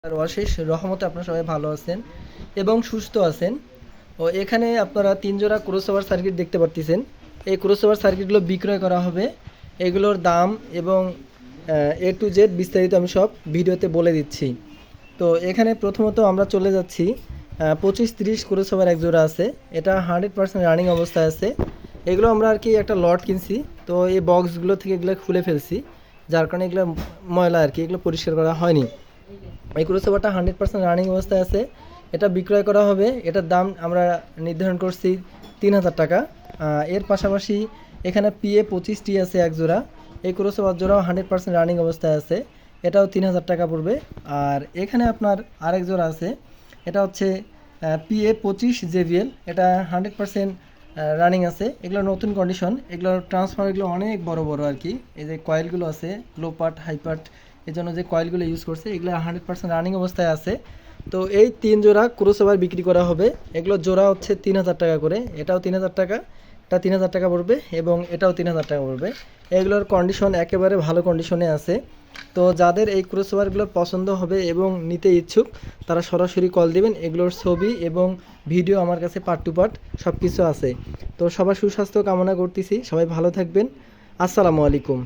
আর অশেষ রহমতে আপনারা সবাই ভালো আছেন এবং সুস্থ আছেন। ও এখানে আপনারা ৩ জোড়া ক্রসওভার সার্কিট দেখতে পারতেছেন। এই ক্রসওভার সার্কিটগুলো বিক্রয় করা হবে। এগুলোর দাম এবং A to Z বিস্তারিত আমি সব ভিডিওতে বলে দিচ্ছি। তো এখানে প্রথমত আমরা চলে যাচ্ছি 25-30 ক্রসওভার এক জোড়া আছে। এটা 100% রানিং অবস্থায় আছে। এগুলো আমরা আর কি একটা লট কিনছি, তো এই বক্সগুলো থেকে এগুলো খুলে ফেলছি, যার কারণে এগুলো ময়লা আর কি, এগুলো পরিষ্কার করা হয়নি। এই ক্রসওভারটা 100% রানিং অবস্থায় আছে। এটা বিক্রয় করা হবে। এটার দাম আমরা নির্ধারণ করছি 3000 টাকা। এর পাশাপাশি এখানে PA 25টি আছে এক জোড়া। এই ক্রসওভার জোড়াও 100% রানিং অবস্থায় আছে। এটাও 3000 টাকা পড়বে। আর এখানে আপনার আরেক জোড়া আছে, এটা হচ্ছে PA 25 JBL। এটা 100% রানিং আছে। এগুলো নতুন কন্ডিশন, এগুলোর ট্রান্সফারগুলো অনেক বড় বড় আর কি। এই যে কয়েলগুলো আছে লো পার্ট হাই পার্ট, এই জন্য যে কয়েলগুলো ইউজ করছে এগুলো 100% রানিং অবস্থায় আছে। তো এই 3 জোড়া ক্রসওভার বিক্রি করা হবে। এগুলো জোড়া হচ্ছে 3000 টাকা করে। এটাও 3000 টাকা, এটা 3000 টাকা পড়বে এবং এটাও 3000 টাকা পড়বে। এগুলোর কন্ডিশন একেবারে ভালো কন্ডিশনে আছে। তো যাদের এই ক্রসওভারগুলো পছন্দ হবে এবং নিতে ইচ্ছুক, তারা সরাসরি কল দিবেন। এগুলোর ছবি এবং ভিডিও আমার কাছে পার্ট টু পার্ট সব কিছু আছে। তো সবার সুস্বাস্থ্য কামনা করতেছি, সবাই ভালো থাকবেন। আসসালামু আলাইকুম।